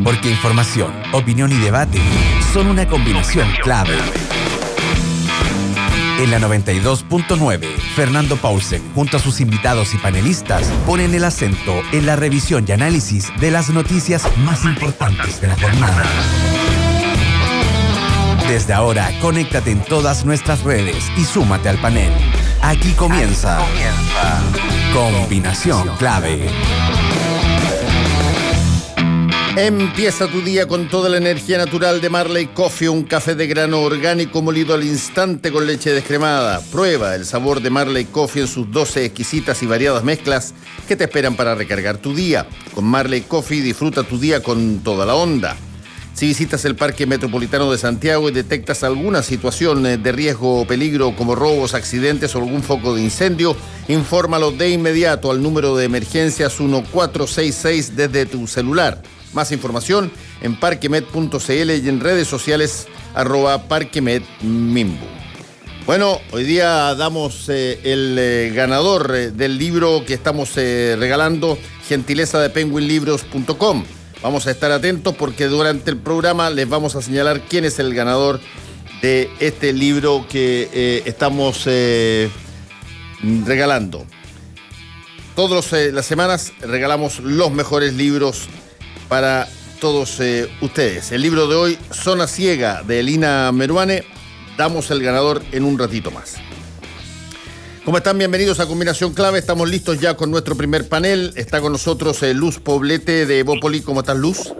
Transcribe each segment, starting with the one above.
Porque información, opinión y debate son una combinación clave. En la 92.9, Fernando Paulsen, junto a sus invitados y panelistas, ponen el acento en la revisión y análisis de las noticias más importantes de la jornada. Desde ahora, conéctate en todas nuestras redes y súmate al panel. Aquí comienza Combinación Clave. Empieza tu día con toda la energía natural de Marley Coffee, un café de grano orgánico molido al instante con leche descremada. Prueba el sabor de Marley Coffee en sus 12 exquisitas y variadas mezclas que te esperan para recargar tu día. Con Marley Coffee disfruta tu día con toda la onda. Si visitas el Parque Metropolitano de Santiago y detectas alguna situación de riesgo o peligro como robos, accidentes o algún foco de incendio, infórmalo de inmediato al número de emergencias 1466 desde tu celular. Más información en parquemed.cl y en redes sociales @parquemedmimbu. Bueno, hoy día damos el ganador del libro que estamos regalando, gentileza de penguinlibros.com. Vamos a estar atentos porque durante el programa les vamos a señalar quién es el ganador de este libro que estamos regalando. Todas las semanas regalamos los mejores libros para todos ustedes. El libro de hoy, Zona Ciega, de Elina Meruane. Damos el ganador en un ratito más. ¿Cómo están? Bienvenidos a Combinación Clave. Estamos listos ya con nuestro primer panel. Está con nosotros Luz Poblete de Evópoli. ¿Cómo estás, Luz?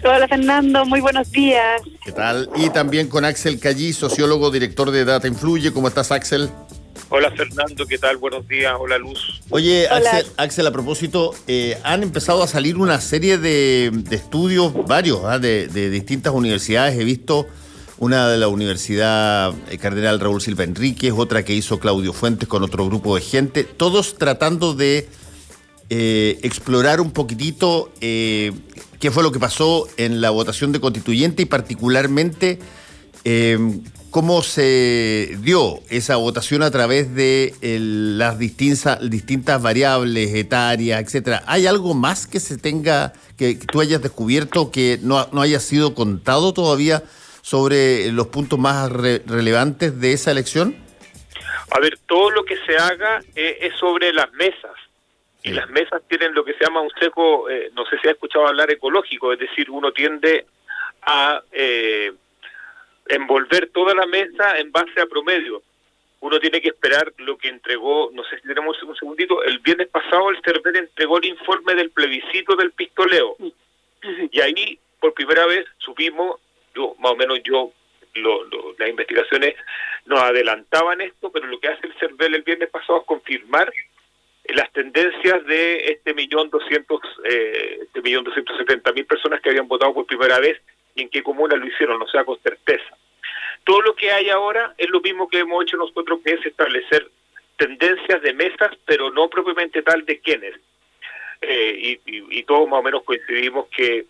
Hola, Fernando. Muy buenos días. ¿Qué tal? Y también con Axel Callí, sociólogo, director de Data Influye. ¿Cómo estás, Axel? Hola, Fernando. ¿Qué tal? Buenos días. Hola, Luz. Oye, Hola. Axel, a propósito, han empezado a salir una serie de estudios, varios, de distintas universidades. He visto una de la Universidad Cardenal Raúl Silva Enríquez, otra que hizo Claudio Fuentes con otro grupo de gente, todos tratando de explorar un poquitito qué fue lo que pasó en la votación de constituyente y particularmente cómo se dio esa votación a través de las distintas variables etarias, etcétera. ¿Hay algo más que se tenga, que tú hayas descubierto que no haya sido contado todavía sobre los puntos más relevantes de esa elección? A ver, todo lo que se haga es sobre las mesas. Y las mesas tienen lo que se llama un sesgo, no sé si has escuchado hablar, ecológico, es decir, uno tiende a envolver toda la mesa en base a promedio. Uno tiene que esperar lo que entregó, no sé si tenemos un segundito, el viernes pasado el CERVEL entregó el informe del plebiscito del pistoleo. Y ahí, por primera vez, supimos, las investigaciones nos adelantaban esto, pero lo que hace el CERVEL el viernes pasado es confirmar las tendencias de este 1.270.000 personas que habían votado por primera vez y en qué comuna lo hicieron, o sea, con certeza. Todo lo que hay ahora es lo mismo que hemos hecho nosotros, que es establecer tendencias de mesas, pero no propiamente tal de quiénes. Y todos más o menos coincidimos que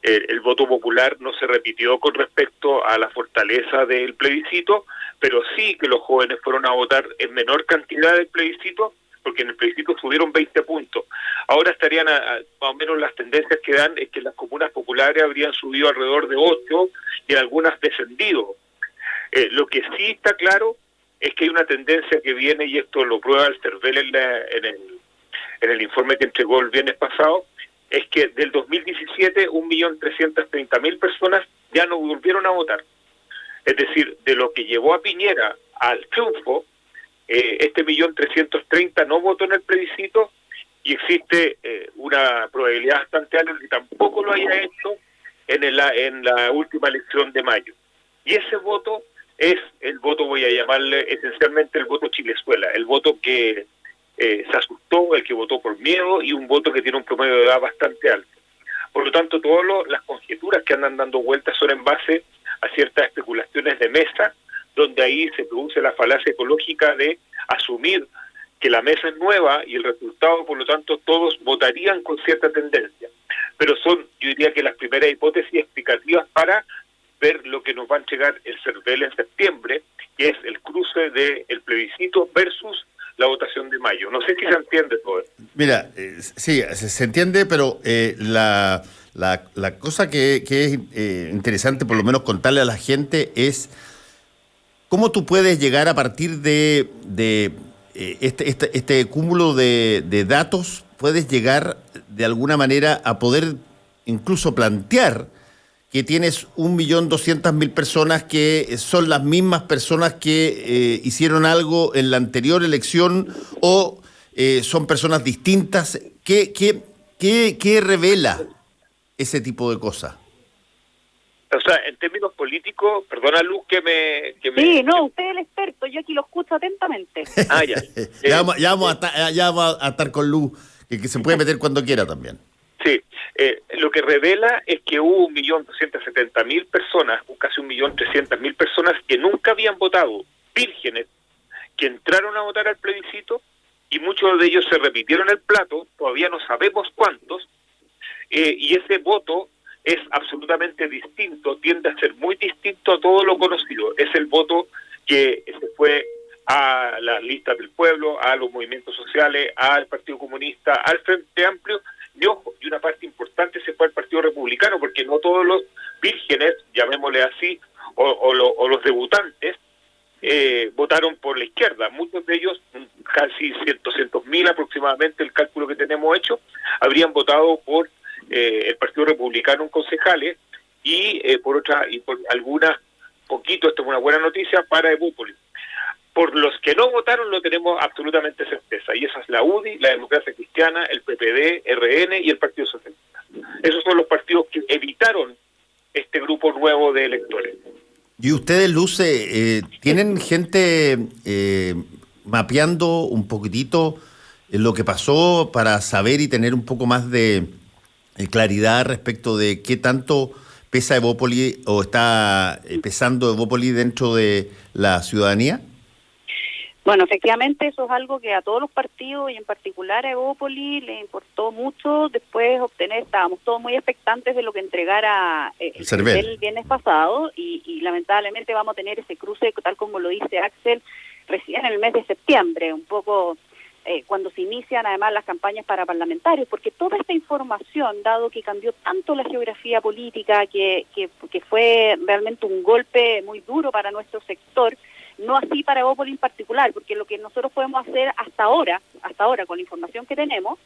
el voto popular no se repitió con respecto a la fortaleza del plebiscito, pero sí que los jóvenes fueron a votar en menor cantidad del plebiscito, porque en el plebiscito subieron 20 puntos. Ahora estarían más o menos las tendencias que dan es que las comunas populares habrían subido alrededor de 8 y en algunas descendido. Lo que sí está claro es que hay una tendencia que viene, y esto lo prueba el CERVEL en el informe que entregó el viernes pasado, es que del 2017 1.330.000 personas ya no volvieron a votar. Es decir, de lo que llevó a Piñera al triunfo, este 1.330.000 no votó en el plebiscito y existe una probabilidad bastante alta de que tampoco lo haya hecho en la última elección de mayo. Y ese voto es el voto, voy a llamarle esencialmente el voto Chilezuela, el voto que se asustó, el que votó por miedo y un voto que tiene un promedio de edad bastante alto. Por lo tanto, todas las conjeturas que andan dando vueltas son en base a ciertas especulaciones de mesa, donde ahí se produce la falacia ecológica de asumir que la mesa es nueva y el resultado, por lo tanto, todos votarían con cierta tendencia. Pero son, yo diría que las primeras hipótesis explicativas para ver lo que nos va a entregar el CERVEL en septiembre, que es el cruce del plebiscito versus la votación de mayo. No sé si se entiende todo esto. Mira, sí, se entiende, pero la La cosa que es interesante, por lo menos contarle a la gente, es cómo tú puedes llegar a partir de este cúmulo de datos, puedes llegar de alguna manera a poder incluso plantear que tienes 1.200.000 personas que son las mismas personas que hicieron algo en la anterior elección o son personas distintas. ¿Qué revela ese tipo de cosas? O sea, en términos políticos, perdona Luz Sí, no, usted es el experto, yo aquí lo escucho atentamente. Ah, ya. Ya vamos a estar con Luz, que se puede meter cuando quiera también. Sí, lo que revela es que hubo 1.270.000 personas, casi 1.300.000 personas que nunca habían votado, vírgenes, que entraron a votar al plebiscito y muchos de ellos se repitieron el plato, todavía no sabemos cuántos, y ese voto es absolutamente distinto, tiende a ser muy distinto a todo lo conocido. Es el voto que se fue a las listas del pueblo, a los movimientos sociales, al Partido Comunista, al Frente Amplio, y ojo, y una parte importante se fue al Partido Republicano, porque no todos los vírgenes, llamémosle así, o los debutantes, votaron por la izquierda. Muchos de ellos, casi 200.000 aproximadamente, el cálculo que tenemos hecho, habrían votado por el Partido Republicano en concejales y por algunas, poquito, esto es una buena noticia, para Evópolis. Por los que no votaron lo tenemos absolutamente certeza, y esa es la UDI, la Democracia Cristiana, el PPD, RN y el Partido Socialista. Esos son los partidos que evitaron este grupo nuevo de electores. ¿Y ustedes, Luce, tienen gente mapeando un poquitito lo que pasó para saber y tener un poco más de claridad respecto de qué tanto pesa Evópolis o está pesando Evópolis dentro de la ciudadanía? Bueno, efectivamente eso es algo que a todos los partidos y en particular a Evópolis le importó mucho después obtener, estábamos todos muy expectantes de lo que entregara el viernes pasado y lamentablemente vamos a tener ese cruce, tal como lo dice Axel, recién en el mes de septiembre, un poco cuando se inician además las campañas para parlamentarios, porque toda esta información, dado que cambió tanto la geografía política, que fue realmente un golpe muy duro para nuestro sector, no así para Evópolis en particular, porque lo que nosotros podemos hacer hasta ahora con la información que tenemos,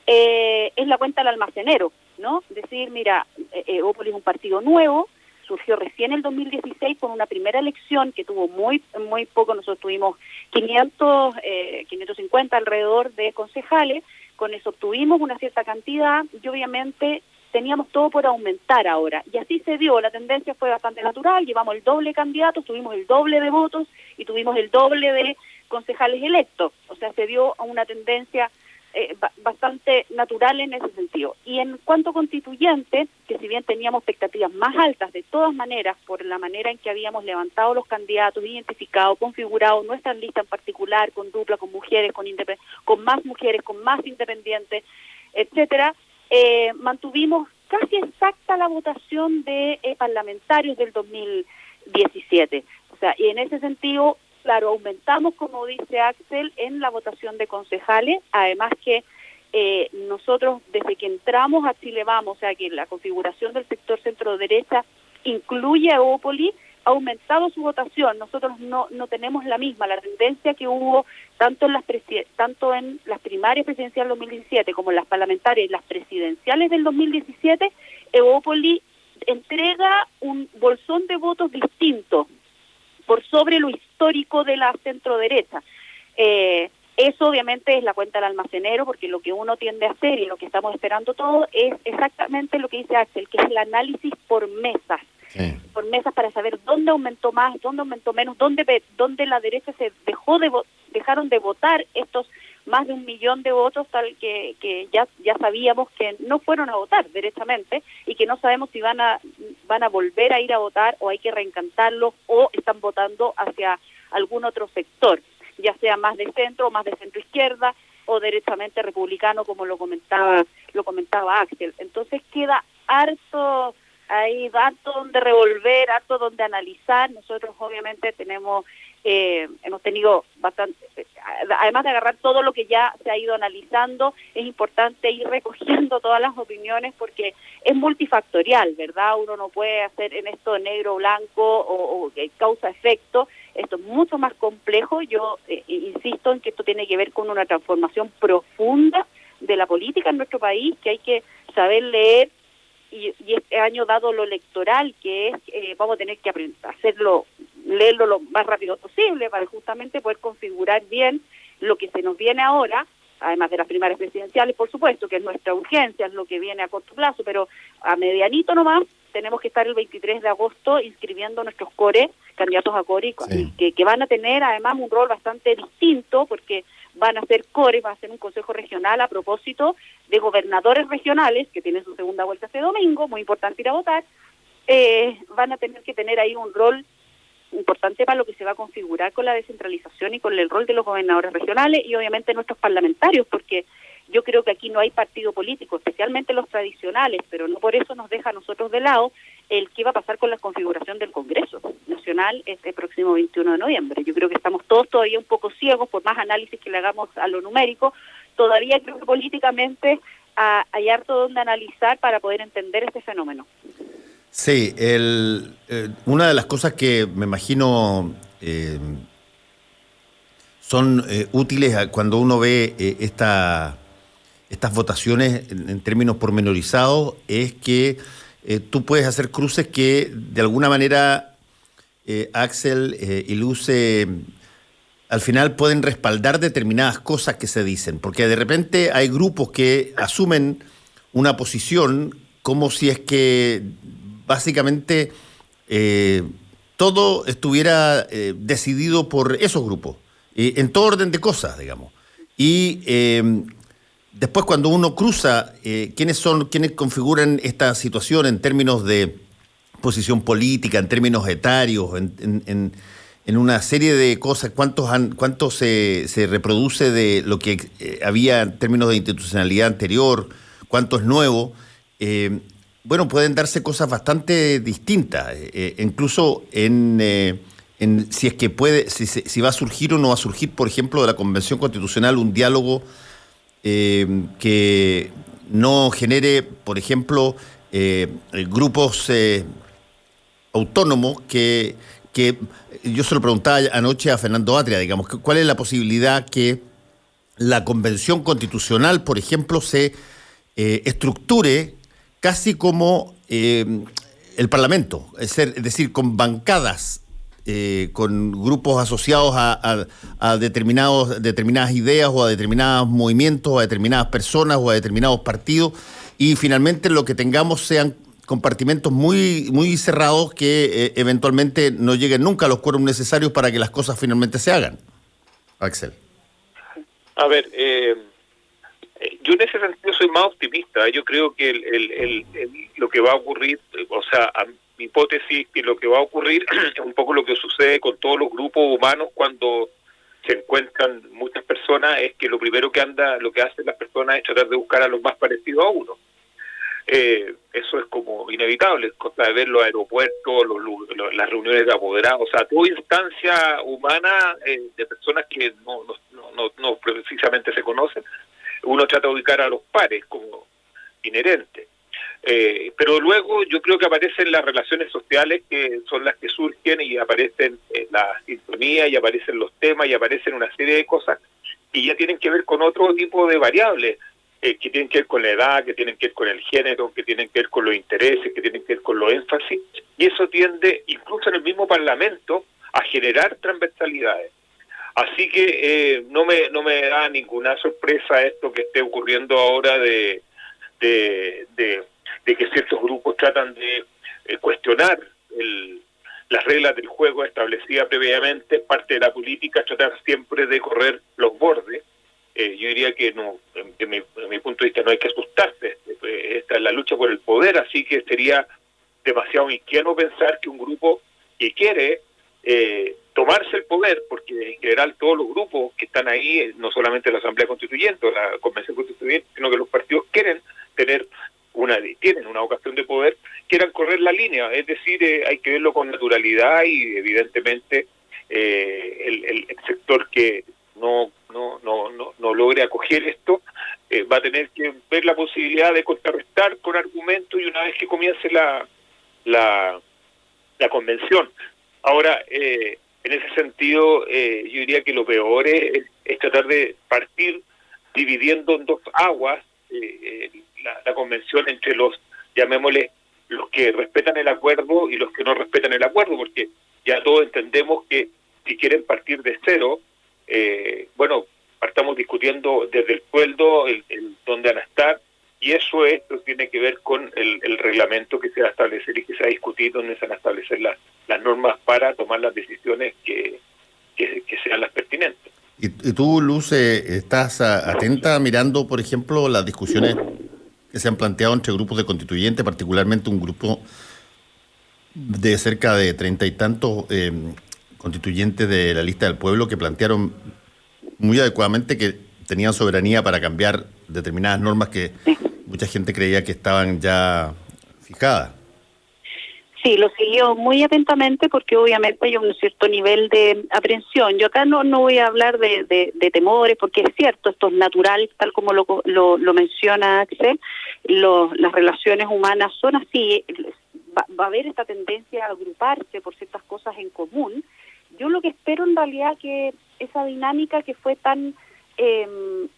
es la cuenta al almacenero, ¿no? Decir, mira, Evópolis es un partido nuevo, surgió recién en el 2016 con una primera elección que tuvo muy poco, nosotros tuvimos 550 alrededor de concejales, con eso obtuvimos una cierta cantidad y obviamente teníamos todo por aumentar ahora, y así se dio, la tendencia fue bastante natural, llevamos el doble de candidatos, tuvimos el doble de votos y tuvimos el doble de concejales electos, o sea, se dio a una tendencia bastante natural en ese sentido. Y en cuanto a constituyente, que si bien teníamos expectativas más altas, de todas maneras, por la manera en que habíamos levantado los candidatos, identificado, configurado nuestra lista en particular, con dupla, con mujeres, con más mujeres, con más independientes, etcétera, mantuvimos casi exacta la votación de parlamentarios del 2017. O sea, y en ese sentido, claro, aumentamos, como dice Axel, en la votación de concejales, además que nosotros desde que entramos a Chile Vamos, o sea que la configuración del sector centro-derecha incluye a Evópolis, ha aumentado su votación. Nosotros no tenemos la misma, la tendencia que hubo tanto en las primarias presidenciales del 2017 como en las parlamentarias y las presidenciales del 2017, Evópolis entrega un bolsón de votos distinto por sobre lo histórico de la centro-derecha. Eso obviamente es la cuenta del almacenero, porque lo que uno tiende a hacer y lo que estamos esperando todo es exactamente lo que dice Axel, que es el análisis por mesas. Sí. Por mesas para saber dónde aumentó más, dónde aumentó menos, dónde la derecha se dejaron de votar estos más de 1 millón de votos, tal que ya sabíamos que no fueron a votar derechamente y que no sabemos si van a volver a ir a votar o hay que reencantarlos o están votando hacia algún otro sector, ya sea más de centro o más de centro izquierda o derechamente republicano, como lo comentaba Axel. Entonces queda harto hay harto donde revolver, harto donde analizar. Nosotros obviamente hemos tenido bastante, además de agarrar todo lo que ya se ha ido analizando, es importante ir recogiendo todas las opiniones porque es multifactorial, ¿verdad? Uno no puede hacer en esto negro o blanco o causa-efecto. Esto es mucho más complejo. Yo insisto en que esto tiene que ver con una transformación profunda de la política en nuestro país, que hay que saber leer, y este año, dado lo electoral que es, vamos a tener que leerlo lo más rápido posible para justamente poder configurar bien lo que se nos viene ahora, además de las primarias presidenciales, por supuesto, que es nuestra urgencia, es lo que viene a corto plazo, pero a medianito nomás tenemos que estar el 23 de agosto inscribiendo nuestros candidatos a core, que van a tener además un rol bastante distinto, porque van a ser cores, va a ser un consejo regional a propósito de gobernadores regionales, que tienen su segunda vuelta este domingo, muy importante ir a votar. Van a tener que tener ahí un rol importante para lo que se va a configurar con la descentralización y con el rol de los gobernadores regionales y obviamente nuestros parlamentarios, porque yo creo que aquí no hay partido político, especialmente los tradicionales, pero no por eso nos deja a nosotros de lado el qué va a pasar con la configuración del Congreso Nacional este próximo 21 de noviembre. Yo creo que estamos todos todavía un poco ciegos, por más análisis que le hagamos a lo numérico, todavía creo que políticamente hay harto donde analizar para poder entender este fenómeno. Sí, una de las cosas que me imagino son útiles cuando uno ve estas votaciones en términos pormenorizados es que tú puedes hacer cruces que de alguna manera Axel y Luce al final pueden respaldar determinadas cosas que se dicen, porque de repente hay grupos que asumen una posición como si es que básicamente todo estuviera decidido por esos grupos, en todo orden de cosas, digamos. Y después cuando uno cruza quiénes configuran esta situación en términos de posición política, en términos etarios, en una serie de cosas, cuánto se reproduce de lo que había en términos de institucionalidad anterior, cuánto es nuevo, bueno, pueden darse cosas bastante distintas, incluso si es que si va a surgir o no va a surgir, por ejemplo, de la Convención Constitucional un diálogo que no genere, por ejemplo, grupos autónomos que yo se lo preguntaba anoche a Fernando Atria, digamos, ¿cuál es la posibilidad que la Convención Constitucional, por ejemplo, se estructure casi como el Parlamento, es decir, con bancadas, con grupos asociados a determinadas ideas o a determinados movimientos, o a determinadas personas o a determinados partidos, y finalmente lo que tengamos sean compartimentos muy, muy cerrados que eventualmente no lleguen nunca a los quórums necesarios para que las cosas finalmente se hagan. Axel. A ver, yo en ese sentido soy más optimista. Yo creo que lo que va a ocurrir, o sea, mi hipótesis que lo que va a ocurrir es un poco lo que sucede con todos los grupos humanos cuando se encuentran muchas personas, es que lo primero que hacen las personas es tratar de buscar a los más parecidos a uno. Eso es como inevitable, cosa de ver los aeropuertos, las reuniones de apoderados, o sea, toda instancia humana de personas que no precisamente se conocen, uno trata de ubicar a los pares como inherente. Pero luego yo creo que aparecen las relaciones sociales que son las que surgen y aparecen la sintonía y aparecen los temas y aparecen una serie de cosas y ya tienen que ver con otro tipo de variables que tienen que ver con la edad, que tienen que ver con el género, que tienen que ver con los intereses, que tienen que ver con los énfasis, y eso tiende, incluso en el mismo Parlamento, a generar transversalidades. Así que no me da ninguna sorpresa esto que esté ocurriendo ahora de que ciertos grupos tratan de cuestionar las reglas del juego establecidas previamente. Parte de la política tratar siempre de correr los bordes. Yo diría que no, en mi punto de vista no hay que asustarse. Esta es la lucha por el poder, así que sería demasiado ingenuo pensar que un grupo que quiere tomarse el poder, porque en general todos los grupos que están ahí, no solamente la Asamblea Constituyente o la Convención Constituyente, sino que los partidos quieren tienen una vocación de poder, quieran correr la línea. Es decir, hay que verlo con naturalidad y evidentemente el sector que no logre acoger esto va a tener que ver la posibilidad de contrarrestar con argumentos y una vez que comience la convención. Ahora, en ese sentido, yo diría que lo peor es tratar de partir dividiendo en dos aguas la convención entre los, llamémosle, los que respetan el acuerdo y los que no respetan el acuerdo, porque ya todos entendemos que si quieren partir de cero, partamos discutiendo desde el sueldo, el dónde van a estar, y eso tiene que ver con el reglamento que se va a establecer y que se va a discutir, donde se van a establecer las normas para tomar las decisiones que sean las pertinentes. ¿Y tú, Luz, estás atenta mirando, por ejemplo, las discusiones que se han planteado entre grupos de constituyentes, particularmente un grupo de cerca de 30 y tantos constituyentes de la lista del pueblo que plantearon muy adecuadamente que tenían soberanía para cambiar determinadas normas que mucha gente creía que estaban ya fijadas? Sí, lo siguió muy atentamente porque obviamente hay un cierto nivel de aprensión. Yo acá no voy a hablar de temores porque es cierto, esto es natural, tal como lo menciona Axel, las relaciones humanas son así, va a haber esta tendencia a agruparse por ciertas cosas en común. Yo lo que espero en realidad que esa dinámica que fue tan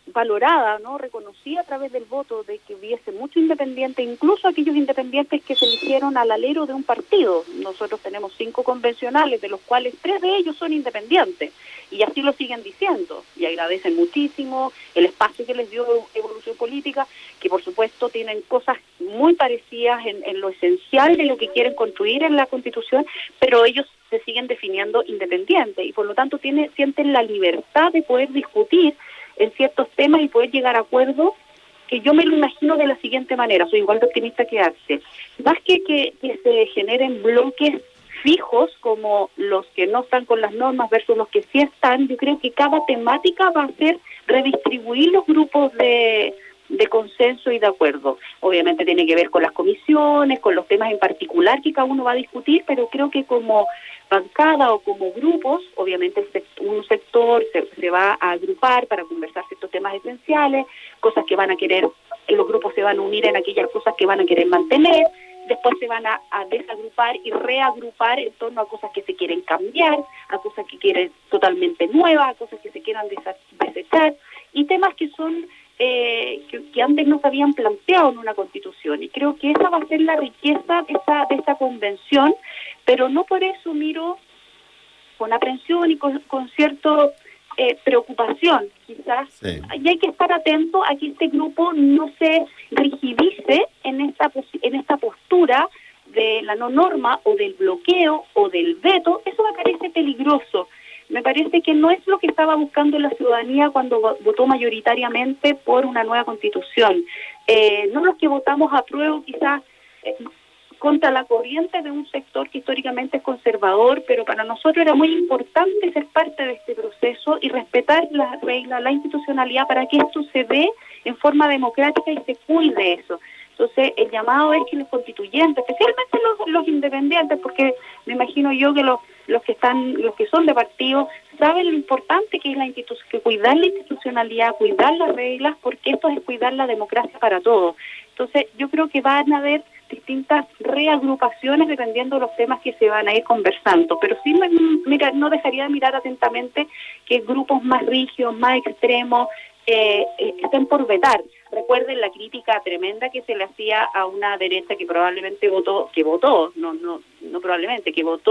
valorada, ¿no?, reconocida a través del voto, de que hubiese mucho independiente, incluso aquellos independientes que se eligieron al alero de un partido. Nosotros tenemos 5 convencionales, de los cuales 3 de ellos son independientes, y así lo siguen diciendo, y agradecen muchísimo el espacio que les dio Evolución Política, que por supuesto tienen cosas muy parecidas en lo esencial de lo que quieren construir en la Constitución, pero ellos se siguen definiendo independientes, y por lo tanto sienten la libertad de poder discutir en ciertos temas y poder llegar a acuerdos, que yo me lo imagino de la siguiente manera, soy igual de optimista que Axel. Más que se generen bloques fijos como los que no están con las normas versus los que sí están, yo creo que cada temática va a ser redistribuir los grupos de consenso y de acuerdo. Obviamente tiene que ver con las comisiones, con los temas en particular que cada uno va a discutir, pero creo que como bancada o como grupos, obviamente un sector se va a agrupar para conversar ciertos temas esenciales, cosas que van a querer, los grupos se van a unir en aquellas cosas que van a querer mantener, después se van a desagrupar y reagrupar en torno a cosas que se quieren cambiar, a cosas que quieren totalmente nuevas, a cosas que se quieran desechar, y temas que son que antes no se habían planteado en una constitución, y creo que esa va a ser la riqueza de esta convención, pero no por eso miro con aprensión y con cierta preocupación, quizás. Sí. Y hay que estar atento a que este grupo no se rigidice en esta postura de la no norma o del bloqueo o del veto. Eso me parece peligroso. Me parece que no es lo que estaba buscando la ciudadanía cuando votó mayoritariamente por una nueva constitución. No los que votamos a prueba, quizás contra la corriente de un sector que históricamente es conservador, pero para nosotros era muy importante ser parte de este proceso y respetar las reglas, la institucionalidad, para que esto se dé en forma democrática y se cuide eso. Entonces, el llamado es que los constituyentes, especialmente los independientes, porque me imagino yo que los que son de partido saben lo importante que es que cuidar la institucionalidad, cuidar las reglas, porque esto es cuidar la democracia para todos. Entonces, yo creo que van a haber distintas reagrupaciones dependiendo de los temas que se van a ir conversando, pero sí no dejaría de mirar atentamente que grupos más rígidos, más extremos, estén por vetar. Recuerden la crítica tremenda que se le hacía a una derecha que probablemente votó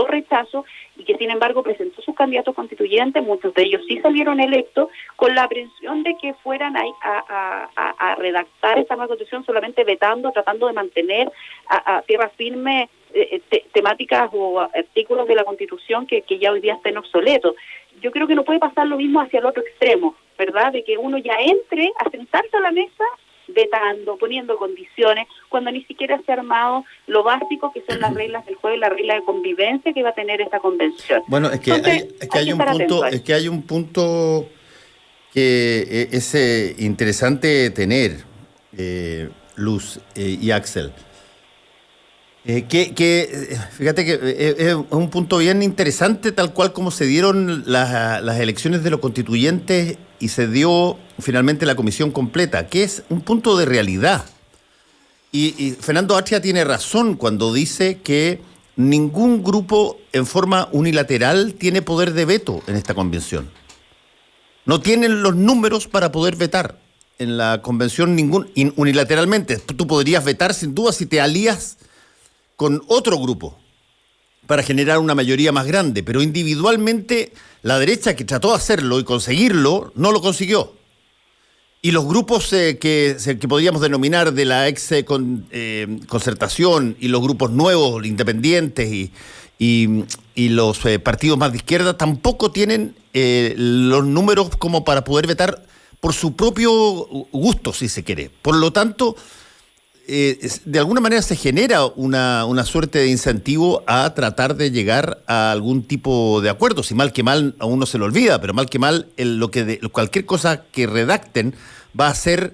rechazo, y que sin embargo presentó sus candidatos constituyentes, muchos de ellos sí salieron electos, con la aprensión de que fueran a redactar esta nueva constitución solamente vetando, tratando de mantener a tierra firme temáticas o artículos de la Constitución que ya hoy día estén obsoletos. Yo creo que no puede pasar lo mismo hacia el otro extremo, ¿verdad? De que uno ya entre a sentarse a la mesa vetando, poniendo condiciones, cuando ni siquiera se ha armado lo básico que son las reglas del juego y la regla de convivencia que va a tener esta convención. Bueno, hay un punto que es interesante tener, Luz y Axel. Fíjate que es un punto bien interesante, tal cual como se dieron las elecciones de los constituyentes y se dio finalmente la comisión completa, que es un punto de realidad. Y Fernando Atria tiene razón cuando dice que ningún grupo en forma unilateral tiene poder de veto en esta convención. No tienen los números para poder vetar en la convención unilateralmente. Tú podrías vetar sin duda si te alías con otro grupo para generar una mayoría más grande, pero individualmente la derecha, que trató de hacerlo y conseguirlo, no lo consiguió. Y los grupos que podríamos denominar de la concertación y los grupos nuevos, independientes y los partidos más de izquierda tampoco tienen los números como para poder vetar por su propio gusto, si se quiere. Por lo tanto, de alguna manera se genera una suerte de incentivo a tratar de llegar a algún tipo de acuerdo. Si mal que mal a uno se lo olvida, pero mal que mal cualquier cosa que redacten va a ser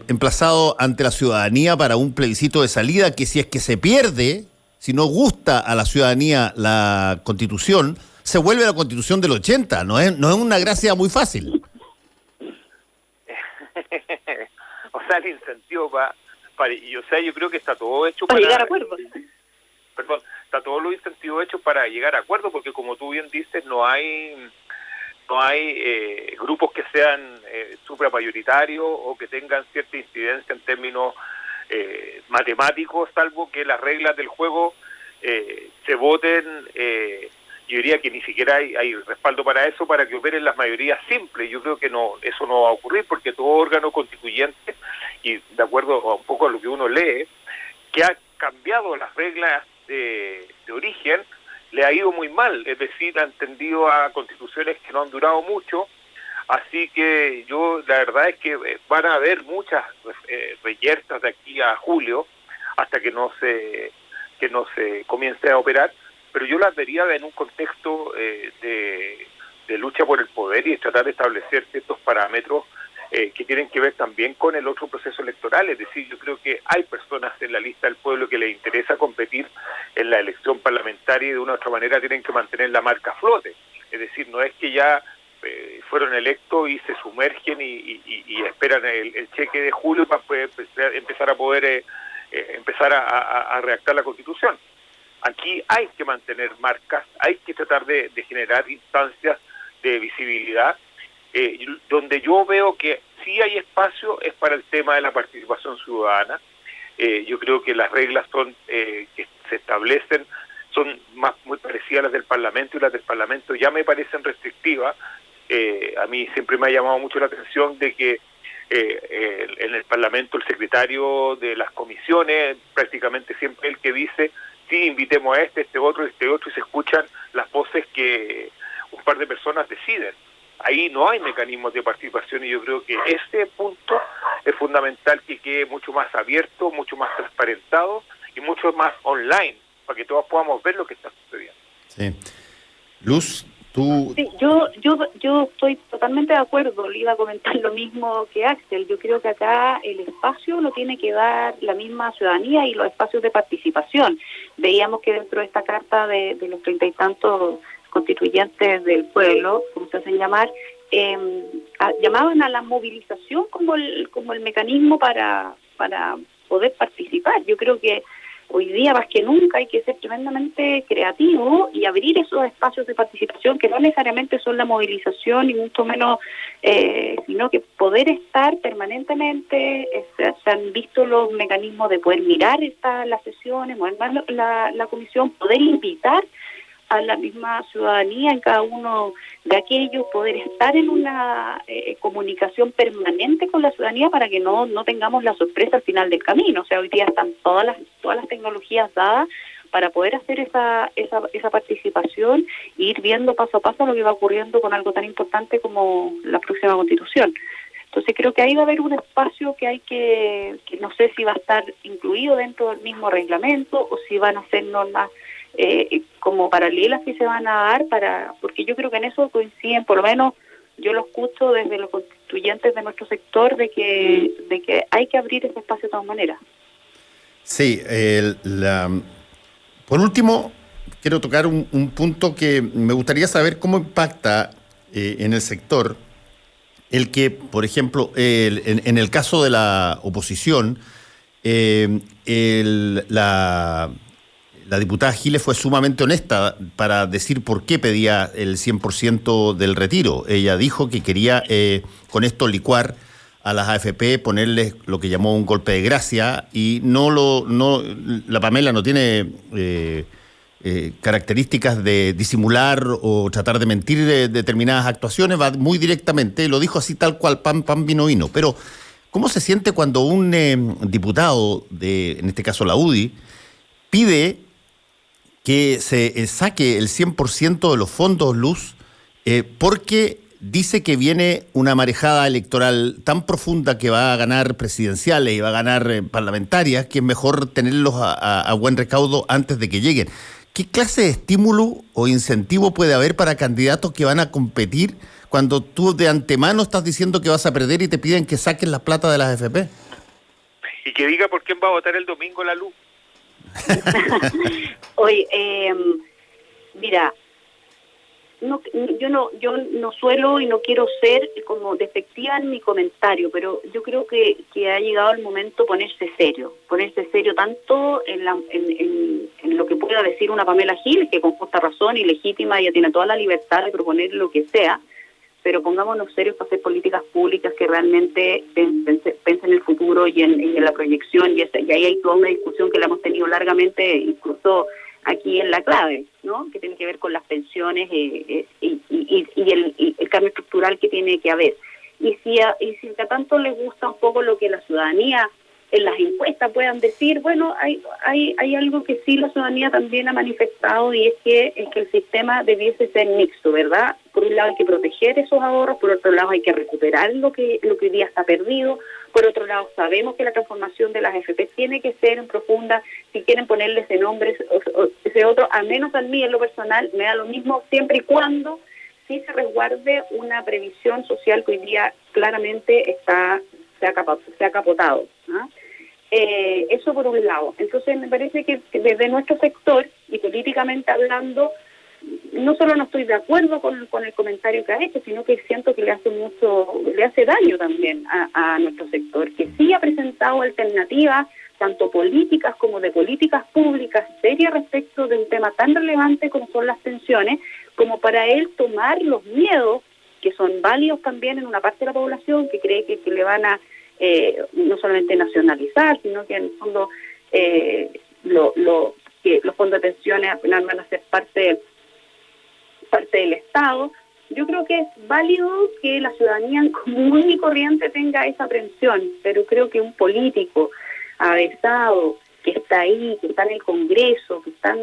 emplazado ante la ciudadanía para un plebiscito de salida que, si es que se pierde, si no gusta a la ciudadanía la Constitución, se vuelve a la Constitución del 80. No es una gracia muy fácil. O sea, el incentivo yo creo que está todo hecho para llegar a acuerdos. Perdón, está todo los incentivos hechos para llegar a acuerdos, porque como tú bien dices, no hay grupos que sean supramayoritarios o que tengan cierta incidencia en términos matemáticos, salvo que las reglas del juego se voten. Yo diría que ni siquiera hay respaldo para eso, para que operen las mayorías simples. Yo creo que eso no va a ocurrir, porque todo órgano constituyente, y de acuerdo a un poco a lo que uno lee, que ha cambiado las reglas de origen, le ha ido muy mal. Es decir, ha entendido a constituciones que no han durado mucho. Así que la verdad es que van a haber muchas reyertas de aquí a julio, hasta que no se comience a operar. Pero yo las vería en un contexto de lucha por el poder y de tratar de establecer ciertos parámetros que tienen que ver también con el otro proceso electoral. Es decir, yo creo que hay personas en la lista del pueblo que les interesa competir en la elección parlamentaria y de una u otra manera tienen que mantener la marca a flote. Es decir, no es que ya fueron electos y se sumergen y esperan el cheque de julio para poder empezar a redactar la Constitución. Aquí hay que mantener marcas, hay que tratar de generar instancias de visibilidad. Donde yo veo que sí hay espacio es para el tema de la participación ciudadana. Yo creo que las reglas que se establecen son muy parecidas a las del Parlamento, y las del Parlamento ya me parecen restrictivas. A mí siempre me ha llamado mucho la atención de que en el Parlamento el secretario de las comisiones prácticamente siempre el que dice: sí, invitemos a este otro, y se escuchan las voces que un par de personas deciden. Ahí no hay mecanismos de participación, y yo creo que ese punto es fundamental que quede mucho más abierto, mucho más transparentado y mucho más online, para que todos podamos ver lo que está sucediendo. Sí. Luz, tú... Sí, yo estoy totalmente de acuerdo. Le iba a comentar lo mismo que Axel. Yo creo que acá el espacio lo tiene que dar la misma ciudadanía y los espacios de participación. Veíamos que dentro de esta carta de los 30 y tantos constituyentes del pueblo, como se hacen llamar, llamaban a la movilización como el mecanismo para poder participar. Yo creo que hoy día más que nunca hay que ser tremendamente creativo y abrir esos espacios de participación que no necesariamente son la movilización ni mucho menos, sino que poder estar permanentemente. Se han visto los mecanismos de poder mirar las sesiones, mover más la comisión, poder invitar a la misma ciudadanía en cada uno de aquellos, poder estar en una comunicación permanente con la ciudadanía para que no tengamos la sorpresa al final del camino. O sea, hoy día están todas las tecnologías dadas para poder hacer esa participación e ir viendo paso a paso lo que va ocurriendo con algo tan importante como la próxima Constitución. Entonces creo que ahí va a haber un espacio que no sé si va a estar incluido dentro del mismo reglamento o si van a ser normas como paralelas que se van a dar, porque yo creo que en eso coinciden, por lo menos yo lo escucho desde los constituyentes de nuestro sector, de que hay que abrir ese espacio de todas maneras. Sí, por último, quiero tocar un punto que me gustaría saber cómo impacta en el sector el que, por ejemplo, en el caso de la oposición, la diputada Giles fue sumamente honesta para decir por qué pedía el 100% del retiro. Ella dijo que quería con esto licuar a las AFP, ponerles lo que llamó un golpe de gracia, y la Pamela no tiene características de disimular o tratar de mentir determinadas actuaciones, va muy directamente, lo dijo así tal cual, pan, pan, vino, vino. Pero, ¿cómo se siente cuando un diputado en este caso la UDI, pide que se saque el 100% de los fondos luz porque dice que viene una marejada electoral tan profunda que va a ganar presidenciales y va a ganar parlamentarias, que es mejor tenerlos a buen recaudo antes de que lleguen? ¿Qué clase de estímulo o incentivo puede haber para candidatos que van a competir cuando tú de antemano estás diciendo que vas a perder y te piden que saquen la plata de las AFP? Y que diga por quién va a votar el domingo la luz. Oye, mira, yo no suelo y no quiero ser como despectiva en mi comentario, pero yo creo que ha llegado el momento ponerse serio tanto en lo que pueda decir una Pamela Giles, que con justa razón y legítima ella tiene toda la libertad de proponer lo que sea, pero pongámonos serios para hacer políticas públicas que realmente piensen en el futuro y en la proyección, y ahí hay toda una discusión que la hemos tenido largamente, incluso aquí en La Clave, ¿no? Que tiene que ver con las pensiones y el cambio estructural que tiene que haber. Y si a tanto les gusta un poco lo que la ciudadanía en las encuestas puedan decir, bueno, hay algo que sí la ciudadanía también ha manifestado, y es que el sistema debiese ser mixto, ¿verdad? Por un lado hay que proteger esos ahorros, por otro lado hay que recuperar lo que hoy día está perdido, por otro lado sabemos que la transformación de las AFP tiene que ser profunda. Si quieren ponerle ese nombre o ese otro, al menos a mí en lo personal me da lo mismo, siempre y cuando sí se resguarde una previsión social que hoy día claramente se ha capotado, ¿no? Eso por un lado. Entonces me parece que desde nuestro sector y políticamente hablando, no solo no estoy de acuerdo con el comentario que ha hecho, sino que siento que le hace daño también a nuestro sector, que sí ha presentado alternativas, tanto políticas como de políticas públicas serias respecto de un tema tan relevante como son las pensiones, como para él tomar los miedos, que son válidos también en una parte de la población que cree que le van a no solamente nacionalizar, sino que en el fondo que los fondos de pensiones al final van a ser parte del Estado. Yo creo que es válido que la ciudadanía común y corriente tenga esa aprensión, pero creo que un político avesado, que está ahí, que está en el Congreso, que están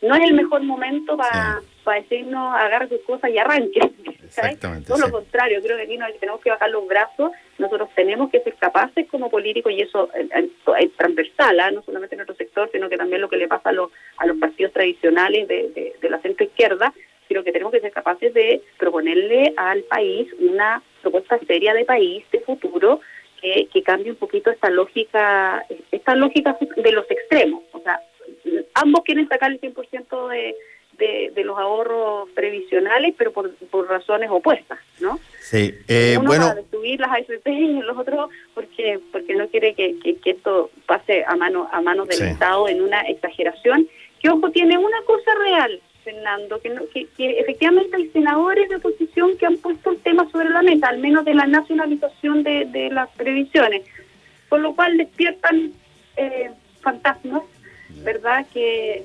no es el mejor momento para decirnos agarre sus cosas y arranque. Exactamente. Todo lo contrario, creo que aquí tenemos que bajar los brazos. Nosotros tenemos que ser capaces como políticos, y eso es transversal, no solamente en nuestro sector, sino que también lo que le pasa a los partidos tradicionales de la centro izquierda. Creo que tenemos que ser capaces de proponerle al país una propuesta seria de país, de futuro, que cambie un poquito esta lógica de los extremos. O sea, ambos quieren sacar el 100% de los ahorros previsionales, pero por razones opuestas, ¿no? Sí. Uno va a destruir las AFP y los otros porque no quiere que esto pase a manos del Estado en una exageración, que, ojo, tiene una cosa real, Fernando, que efectivamente hay senadores de oposición que han puesto el tema sobre la mesa, al menos de la nacionalización de las previsiones, por lo cual despiertan fantasmas, ¿verdad?, que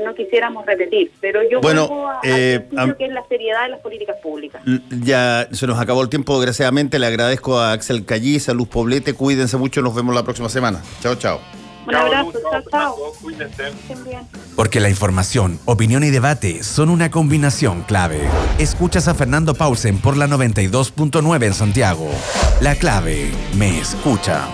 no quisiéramos repetir. Pero yo vuelvo a que es la seriedad de las políticas públicas. Ya se nos acabó el tiempo, desgraciadamente. Le agradezco a Axel Callis, a Luz Poblete. Cuídense mucho, nos vemos la próxima semana. Chao, chao. Un abrazo, chao. Cuídense. Porque la información, opinión y debate son una combinación clave. Escuchas a Fernando Paulsen por la 92.9 en Santiago. La Clave me escucha.